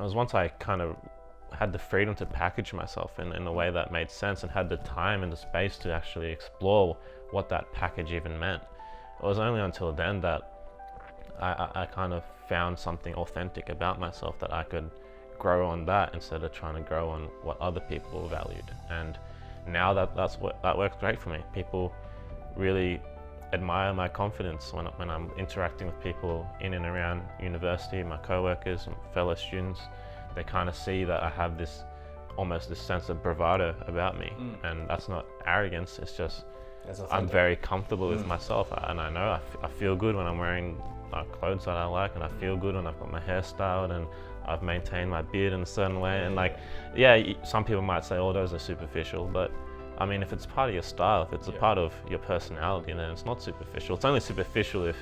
it was once I kind of had the freedom to package myself in a way that made sense and had the time and the space to actually explore what that package even meant. It was only until then that I kind of found something authentic about myself, that I could grow on that instead of trying to grow on what other people valued. And now that works great for me. People really admire my confidence when I'm interacting with people in and around university, my co-workers and fellow students. They kind of see that I have almost this sense of bravado about me, and that's not arrogance. It's just I'm very comfortable with myself, and I know I feel good when I'm wearing clothes that I like, and I feel good when I've got my hair styled and I've maintained my beard in a certain way. And some people might say, "Oh, those are superficial," but I mean, if it's part of your style, if it's a part of your personality, then it's not superficial. It's only superficial if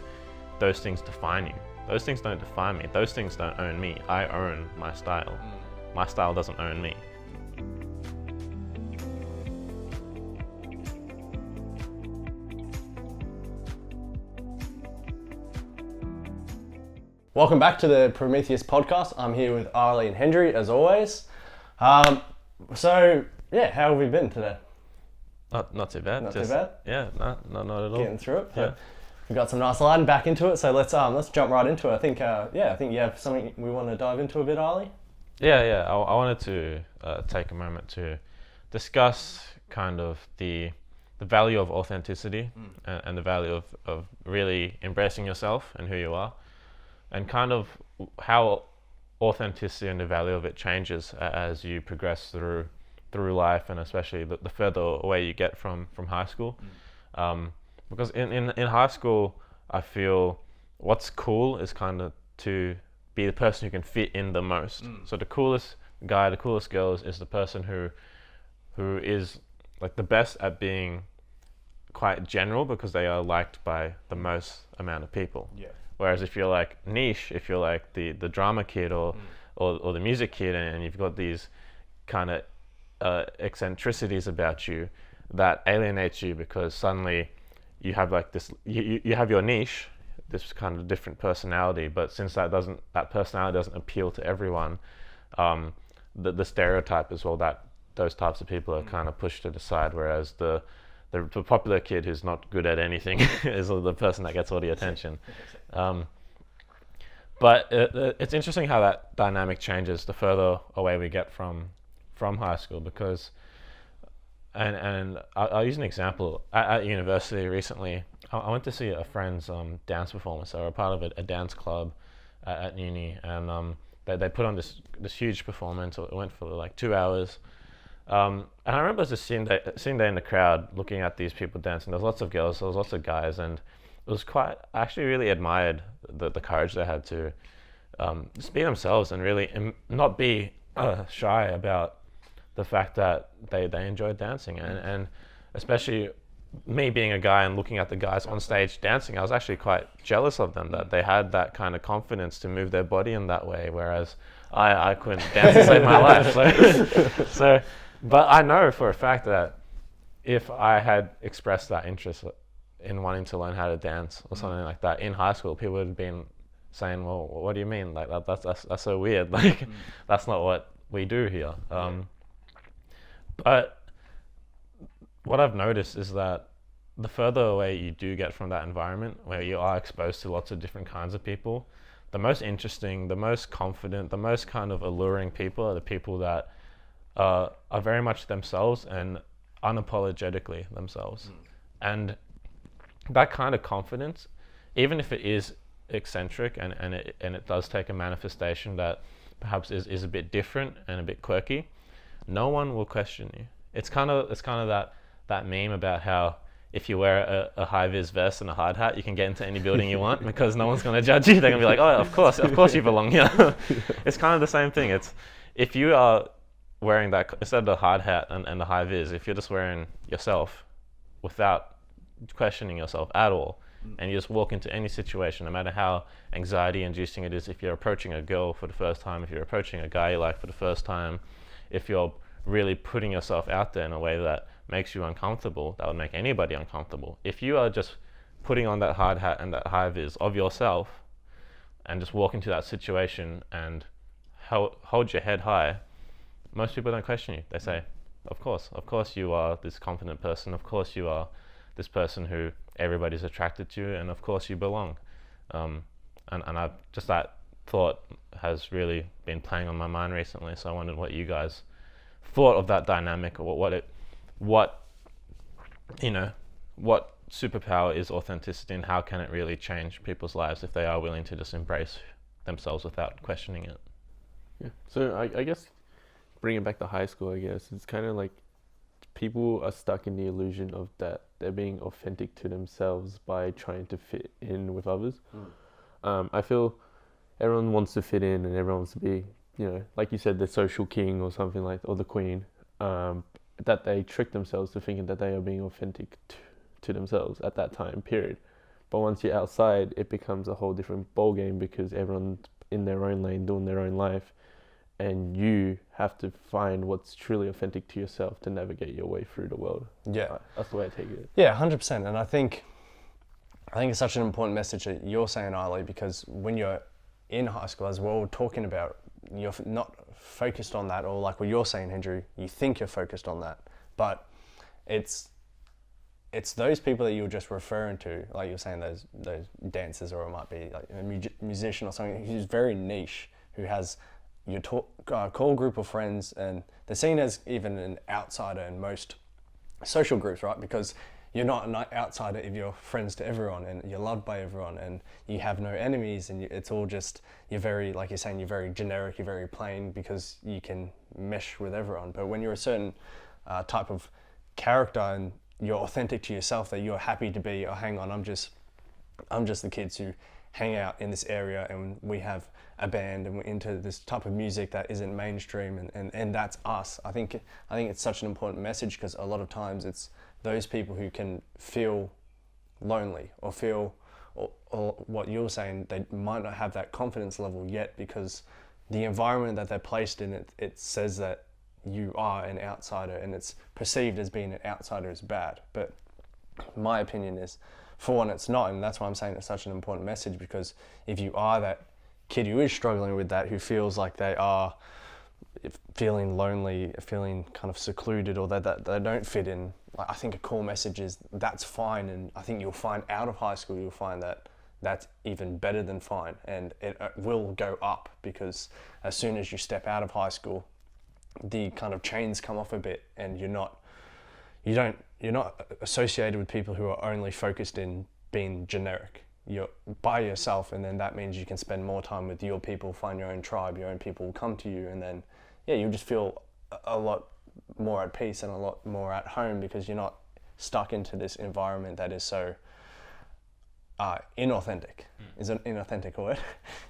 those things define you. Those things don't define me. Those things don't own me. I own my style. My style doesn't own me. Welcome back to the Prometheus podcast. I'm here with Arlie and Hendry, as always. So, yeah, how have we been today? Not too bad. Not too bad? Yeah, not at all. Getting through it. Yeah. We've got some nice lighting back into it, so let's jump right into it. I think you have something we want to dive into a bit, Arlie? Yeah. I wanted to take a moment to discuss kind of the value of authenticity and the value of really embracing yourself and who you are, and kind of how authenticity and the value of it changes as you progress through life, and especially the further away you get from high school. Because in high school, I feel what's cool is kind of to be the person who can fit in the most. So the coolest guy, the coolest girl is the person who is like the best at being quite general, because they are liked by the most amount of people. Yeah. Whereas if you're like niche, if you're like the drama kid or the music kid, and you've got these kind of eccentricities about you that alienates you, because suddenly you have like this, you have your niche, this kind of different personality, but since that personality doesn't appeal to everyone, the stereotype as well that those types of people are kind of pushed to the side, whereas the popular kid who's not good at anything is the person that gets all the attention. But it's interesting how that dynamic changes the further away we get from high school, because and I'll use an example. At university recently, I went to see a friend's dance performance. They were a part of a dance club at uni, and they put on this huge performance. It went for like 2 hours. And I remember just sitting there in the crowd looking at these people dancing. There was lots of girls, there was lots of guys, and it was I actually really admired the courage they had to just be themselves and really not be shy about the fact that they enjoyed dancing. And especially me being a guy and looking at the guys on stage dancing, I was actually quite jealous of them, that they had that kind of confidence to move their body in that way, whereas I couldn't dance to save my life. So but I know for a fact that if I had expressed that interest in wanting to learn how to dance or something like that in high school, people would have been saying, "Well, what do you mean? Like that's so weird. Like that's not what we do here." But what I've noticed is that the further away you do get from that environment where you are exposed to lots of different kinds of people, the most interesting, the most confident, the most kind of alluring people are the people that are very much themselves and unapologetically themselves. And that kind of confidence, even if it is eccentric and it does take a manifestation that perhaps is a bit different and a bit quirky, no one will question you. It's kind of that meme about how if you wear a high-vis vest and a hard hat, you can get into any building you want because no one's going to judge you. They're going to be like, "Oh, of course you belong here." It's kind of the same thing. It's if you are wearing that, instead of the hard hat and the high vis, if you're just wearing yourself without questioning yourself at all, and you just walk into any situation, no matter how anxiety inducing it is, if you're approaching a girl for the first time, if you're approaching a guy you like for the first time, if you're really putting yourself out there in a way that makes you uncomfortable, that would make anybody uncomfortable. If you are just putting on that hard hat and that high vis of yourself and just walk into that situation and hold your head high, most people don't question you. They say, of course you are this confident person. Of course you are this person who everybody's attracted to, and of course you belong. And I just that thought has really been playing on my mind recently. So I wondered what you guys thought of that dynamic, or what superpower is authenticity, and how can it really change people's lives if they are willing to just embrace themselves without questioning it. Yeah. So I guess bringing it back to high school, I guess it's kind of like people are stuck in the illusion of that they're being authentic to themselves by trying to fit in with others. I feel everyone wants to fit in and everyone wants to be, like you said, the social king or something like, or the queen. That they trick themselves to thinking that they are being authentic to themselves at that time period. But once you're outside, it becomes a whole different ball game because everyone's in their own lane doing their own life, and you have to find what's truly authentic to yourself to navigate your way through the world. Yeah, that's the way I take it. Yeah, 100%. And I think it's such an important message that you're saying, Ali, because when you're in high school, as we're all talking about, you're not focused on that, or like what you're saying, Hendry, you think you're focused on that, but it's those people that you were just referring to, like you're saying, those dancers, or it might be like a musician or something who's very niche, who has your core group of friends, and they're seen as even an outsider in most social groups, right? Because you're not an outsider if you're friends to everyone and you're loved by everyone and you have no enemies, and it's all just, you're very, like you're saying, you're very generic, you're very plain because you can mesh with everyone. But when you're a certain type of character and you're authentic to yourself, that you're happy to be, oh, hang on, I'm just the kids who hang out in this area and we have a band and we're into this type of music that isn't mainstream, and that's us. I think it's such an important message, because a lot of times it's those people who can feel lonely or feel, or what you're saying, they might not have that confidence level yet because the environment that they're placed in, it says that you are an outsider, and it's perceived as being an outsider is bad. But my opinion is, for one, it's not, and that's why I'm saying it's such an important message, because if you are that kid who is struggling with that, who feels like they are feeling lonely, feeling kind of secluded, or that they don't fit in, I think a core message is that's fine. And I think you'll find out of high school, you'll find that that's even better than fine, and it will go up, because as soon as you step out of high school, the kind of chains come off a bit, and you're not associated with people who are only focused in being generic. You're by yourself, and then that means you can spend more time with your people, find your own tribe, your own people will come to you, and then you'll just feel a lot more at peace and a lot more at home, because you're not stuck into this environment that is so inauthentic. Is it inauthentic a word?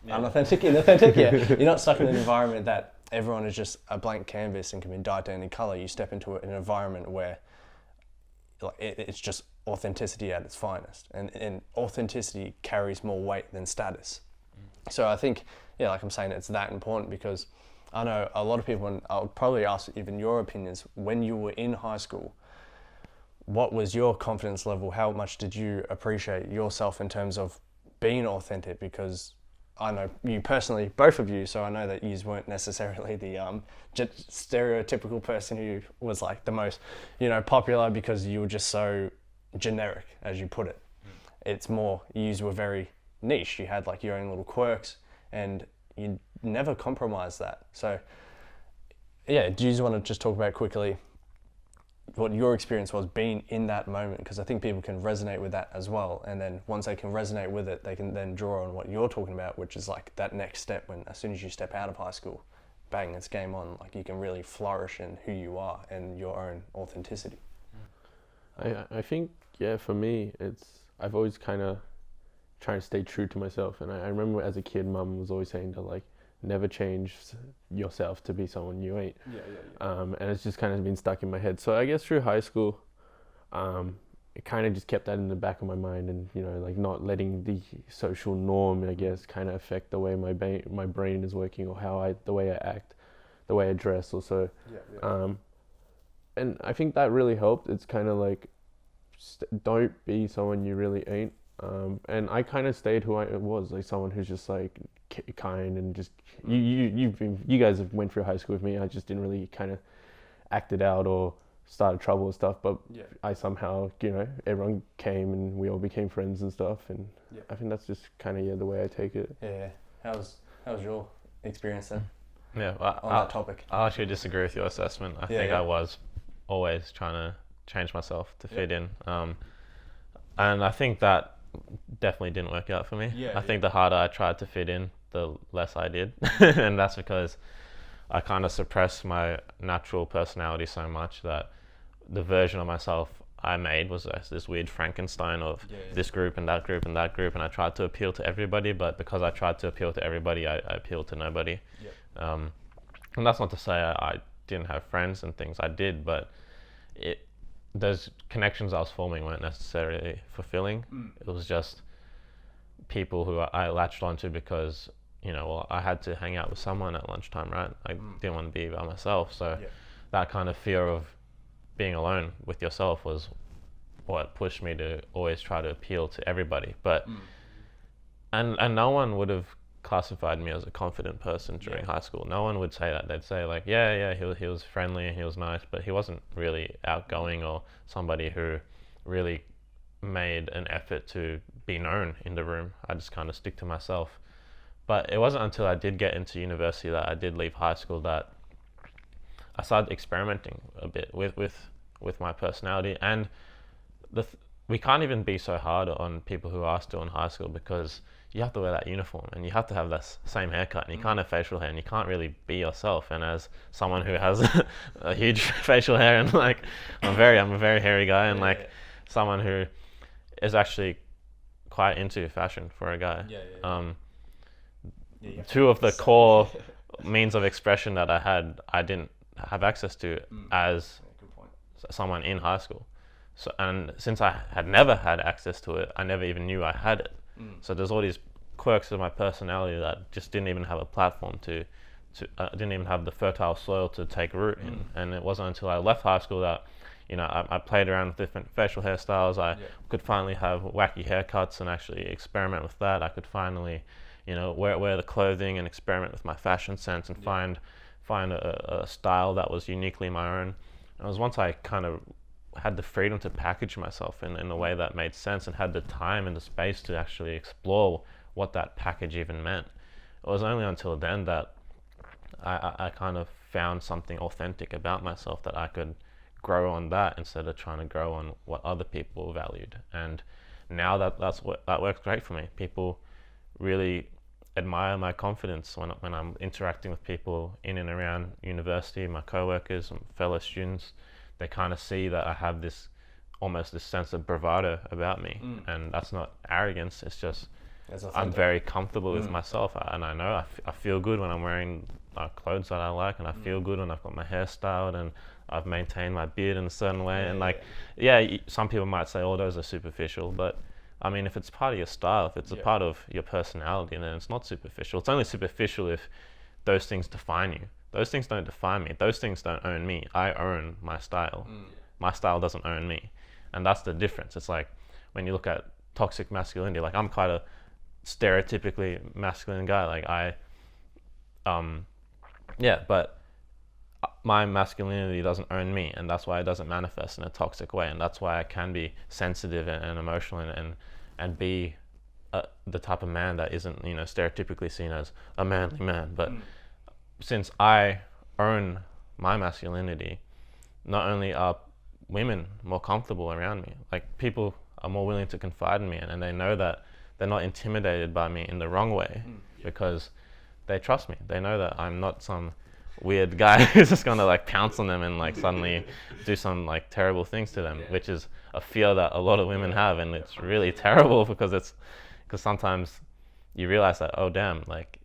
Yeah. Inauthentic, yeah. You're not stuck in an environment that everyone is just a blank canvas and can be dyed to any color. You step into an environment where it's just authenticity at its finest, and authenticity carries more weight than status. So I think, like I'm saying, it's that important, because I know a lot of people, and I'll probably ask even your opinions, when you were in high school, what was your confidence level? How much did you appreciate yourself in terms of being authentic? Because I know you personally, both of you, so I know that you weren't necessarily the stereotypical person who was like the most, popular, because you were just so generic, as you put it. It's more, you were very niche. You had like your own little quirks, and you never compromised that. So do you just want to just talk about quickly what your experience was being in that moment? Because I think people can resonate with that as well, and then once they can resonate with it, they can then draw on what you're talking about, which is like that next step, when as soon as you step out of high school, bang, it's game on. Like you can really flourish in who you are and your own authenticity. I think, for me, I've always kind of tried to stay true to myself, and I remember as a kid, Mum was always saying that like, never change yourself to be someone you ain't. And it's just kind of been stuck in my head. So I guess through high school, it kind of just kept that in the back of my mind, and like not letting the social norm, I guess, kind of affect the way my brain is working, or the way I act, the way I dress also. And I think that really helped. It's kind of like, don't be someone you really ain't. And I kind of stayed who I was, like someone who's just like kind and just you guys have went through high school with me. I just didn't really kind of act it out or started trouble and stuff, but I somehow, everyone came and we all became friends and stuff, and I think that's just kind of the way I take it. Yeah. How's your experience then? Yeah, on that topic. I actually disagree with your assessment. I think I was always trying to change myself to fit in, and I think that definitely didn't work out for me. I think the harder I tried to fit in, the less I did, and that's because I kind of suppressed my natural personality so much that the version of myself I made was this weird Frankenstein of this group and that group and that group, and I tried to appeal to everybody, but because I tried to appeal to everybody, I appealed to nobody. And that's not to say I didn't have friends and things. I did, but those connections I was forming weren't necessarily fulfilling. It was just people who I latched onto because I had to hang out with someone at lunchtime, right? I didn't want to be by myself, so that kind of fear of being alone with yourself was what pushed me to always try to appeal to everybody. But and no one would have classified me as a confident person during high school. No one would say that. They'd say like, he was friendly and he was nice, but he wasn't really outgoing or somebody who really made an effort to be known in the room. I just kind of stick to myself. But it wasn't until I did get into university, that I did leave high school, that I started experimenting a bit with my personality. And we can't even be so hard on people who are still in high school, because you have to wear that uniform and you have to have that same haircut and you can't have facial hair and you can't really be yourself. And as someone who has a huge facial hair and like I'm a very hairy guy, and like someone who is actually quite into fashion for a guy. Two of the core means of expression that I didn't have access to as someone in high school. So, and since I had never had access to it, I never even knew I had it. So there's all these quirks of my personality that just didn't even have a platform to didn't even have the fertile soil to take root in. And it wasn't until I left high school that I played around with different facial hairstyles. I could finally have wacky haircuts and actually experiment with that. I could finally wear the clothing and experiment with my fashion sense and find a style that was uniquely my own. And it was once I kind of had the freedom to package myself in a way that made sense and had the time and the space to actually explore what that package even meant. It was only until then that I kind of found something authentic about myself, that I could grow on that instead of trying to grow on what other people valued. And now that works great for me. People really admire my confidence when I'm interacting with people in and around university, my co-workers and fellow students. They kind of see that I have almost this sense of bravado about me, and that's not arrogance. It's just I'm very comfortable with myself, and I know I feel good when I'm wearing clothes that I like, and I feel good when I've got my hair styled and I've maintained my beard in a certain way. Some people might say, "Oh, those are superficial," but I mean, if it's part of your style, if it's a part of your personality, then it's not superficial. It's only superficial if those things define you. Those things don't define me. Those things don't own me. I own my style. My style doesn't own me. And that's the difference. It's like when you look at toxic masculinity, like I'm quite a stereotypically masculine guy. Like but my masculinity doesn't own me, and that's why it doesn't manifest in a toxic way. And that's why I can be sensitive and emotional and be the type of man that isn't, stereotypically seen as a manly man. But since I own my masculinity, not only are women more comfortable around me, like people are more willing to confide in me, and they know that they're not intimidated by me in the wrong way, because they trust me. They know that I'm not some weird guy who's just gonna like pounce on them and like suddenly do some like terrible things to them, which is a fear that a lot of women have, and it's really terrible because sometimes you realize that, oh damn, like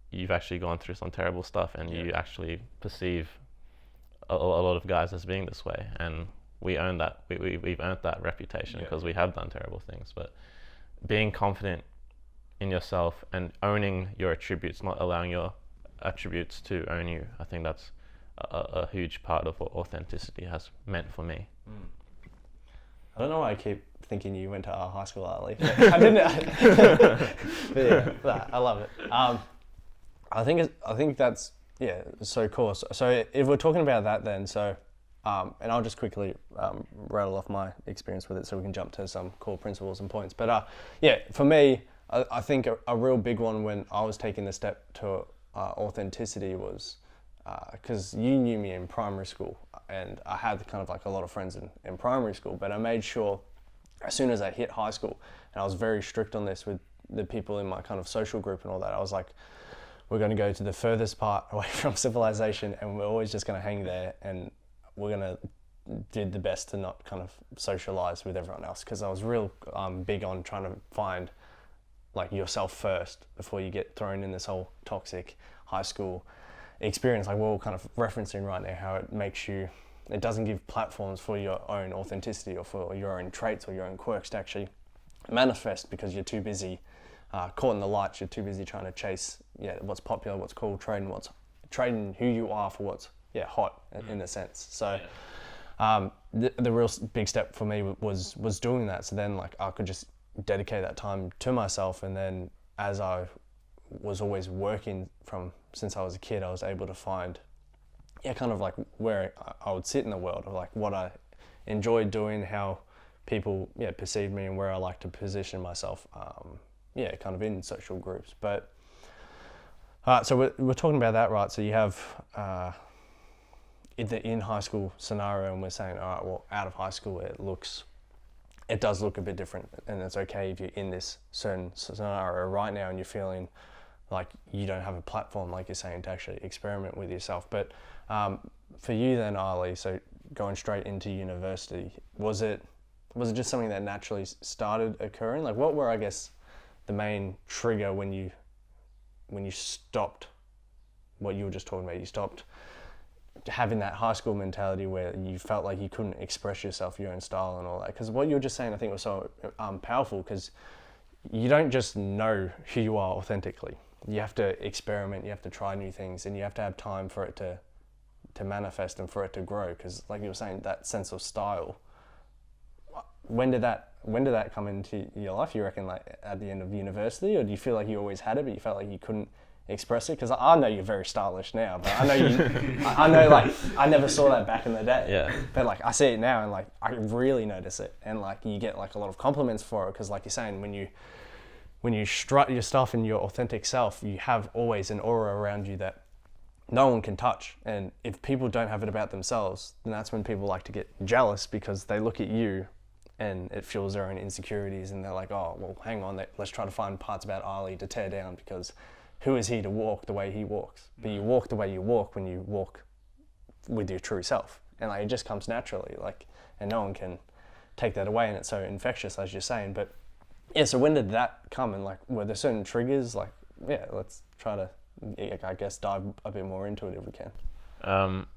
you've actually gone through some terrible stuff, and you actually perceive a lot of guys as being this way, and we own that. We've earned that reputation because we have done terrible things. But being confident in yourself and owning your attributes, not allowing your attributes to own you, I think that's a huge part of what authenticity has meant for me. I don't know why I keep thinking you went to our high school, Ali. I didn't. But yeah, I love it. I think that's so cool. So if we're talking about that, then and I'll just quickly rattle off my experience with it, so we can jump to some core principles and points. But for me, I think a real big one when I was taking the step to authenticity was because you knew me in primary school, and I had kind of like a lot of friends in primary school, but I made sure as soon as I hit high school, and I was very strict on this with the people in my kind of social group and all that, I was like, we're going to go to the furthest part away from civilization, and we're always just going to hang there, and we're going to do the best to not kind of socialize with everyone else, because I was real big on trying to find like yourself first before you get thrown in this whole toxic high school experience. Like we're all kind of referencing right now how it doesn't give platforms for your own authenticity or for your own traits or your own quirks to actually manifest, because you're too busy caught in the lights. You're too busy trying to chase what's popular, what's cool, trading who you are for what's hot in a sense. So the real big step for me was doing that. So then like I could just dedicate that time to myself, and then as I was always working since I was a kid, I was able to find kind of like where I would sit in the world, of like what I enjoyed doing, how people perceive me, and where I like to position myself kind of in social groups. But so we're talking about that, right? So you have in high school scenario, and we're saying, all right, well, out of high school it does look a bit different, and it's okay if you're in this certain scenario right now and you're feeling like you don't have a platform, like you're saying, to actually experiment with yourself. But for you then, Ali, so going straight into university, was it just something that naturally started occurring? Like what were, I guess, the main trigger when you stopped what you were just talking about? You stopped having that high school mentality where you felt like you couldn't express yourself, your own style and all that. Because what you were just saying, I think, was so powerful, because you don't just know who you are authentically. You have to experiment, you have to try new things, and you have to have time for it to manifest and for it to grow. Because like you were saying, that sense of style, when did that come into your life, you reckon, like at the end of university? Or do you feel like you always had it but you felt like you couldn't express it? Because I know you're very stylish now, but I know I know like I never saw that back in the day. Yeah. But like I see it now, and like I really notice it, and like you get like a lot of compliments for it, because like you're saying, when you strut your stuff in your authentic self, you have always an aura around you that no one can touch. And if people don't have it about themselves, then that's when people like to get jealous, because they look at you and it fuels their own insecurities, and they're like, oh, well, hang on, let's try to find parts about Ali to tear down, because who is he to walk the way he walks? But you walk the way you walk when you walk with your true self, and like it just comes naturally, like, and no one can take that away, and it's so infectious, as you're saying. But so when did that come, and like were there certain triggers? Like let's try to I guess dive a bit more into it if we can.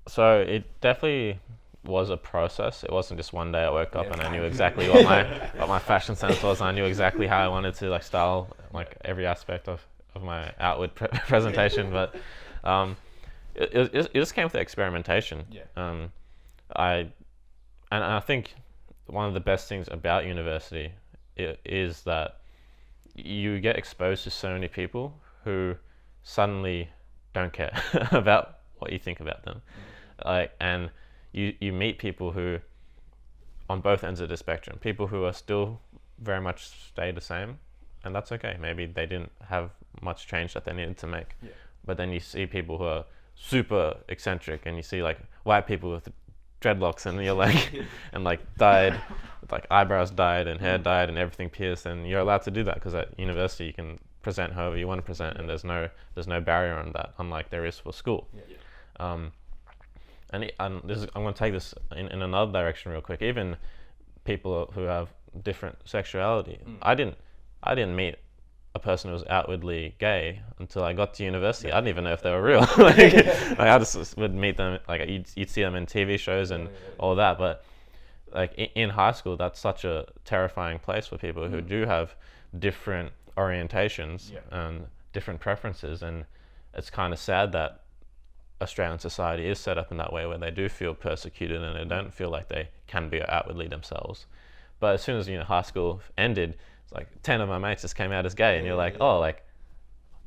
So it definitely was a process. It wasn't just one day I woke up and I knew exactly what my fashion sense was. I knew exactly how I wanted to like style like every aspect of my outward presentation. But it just came with the experimentation. I think one of the best things about university is that you get exposed to so many people who suddenly don't care about what you think about them. And you meet people who, on both ends of the spectrum, people who are still very much stay the same, and that's okay. Maybe they didn't have much change that they needed to make. But then you see people who are super eccentric, and you see like white people with dreadlocks, and you're like, and like dyed, like eyebrows dyed and hair dyed and everything pierced, and you're allowed to do that because at university you can present however you want to present, and there's no barrier on that, unlike there is for school. And I'm going to take this in another direction real quick. Even people who have different sexuality, I didn't meet a person who was outwardly gay until I got to university. I didn't even know if they were real. like I just would meet them, like you'd see them in TV shows and all that. But like in high school, that's such a terrifying place for people who do have different orientations and different preferences. And it's kind of sad that Australian society is set up in that way, where they do feel persecuted and they don't feel like they can be outwardly themselves. But as soon as high school ended, it's like 10 of my mates just came out as gay, and you're like, oh, like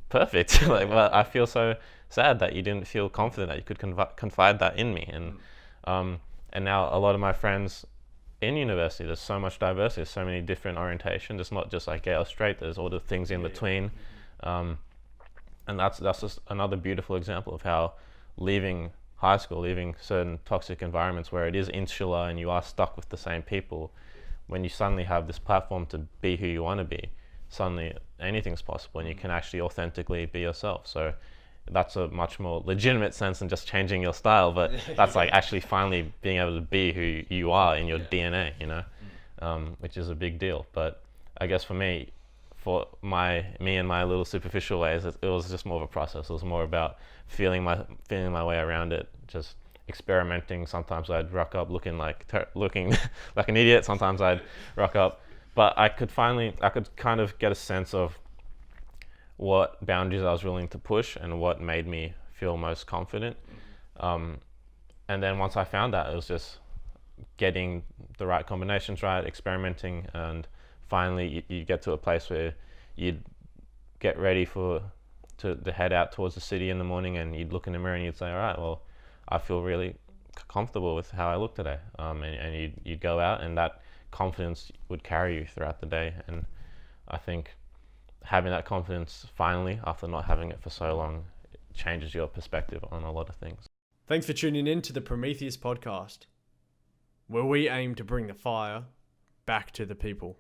perfect. Like, but I feel so sad that you didn't feel confident that you could confide that in me. And now a lot of my friends in university, there's so much diversity, there's so many different orientations. It's not just like gay or straight. There's all the things in between, and that's just another beautiful example of how leaving high school, leaving certain toxic environments where it is insular and you are stuck with the same people, when you suddenly have this platform to be who you want to be, suddenly anything's possible and you can actually authentically be yourself. So that's a much more legitimate sense than just changing your style, but that's like actually finally being able to be who you are in your DNA, which is a big deal. But I guess for me and my little superficial ways, it was just more of a process. It was more about feeling my way around it, just experimenting. Sometimes I'd rock up looking like an idiot. Sometimes I'd rock up, but I could kind of get a sense of what boundaries I was willing to push and what made me feel most confident. And then once I found that, it was just getting the right combinations right, experimenting, and finally you get to a place where you'd get ready to head out towards the city in the morning, and you'd look in the mirror and you'd say, all right, well, I feel really comfortable with how I look today. And you'd go out, and that confidence would carry you throughout the day. And I think having that confidence finally, after not having it for so long, changes your perspective on a lot of things. Thanks for tuning in to the Prometheus podcast, where we aim to bring the fire back to the people.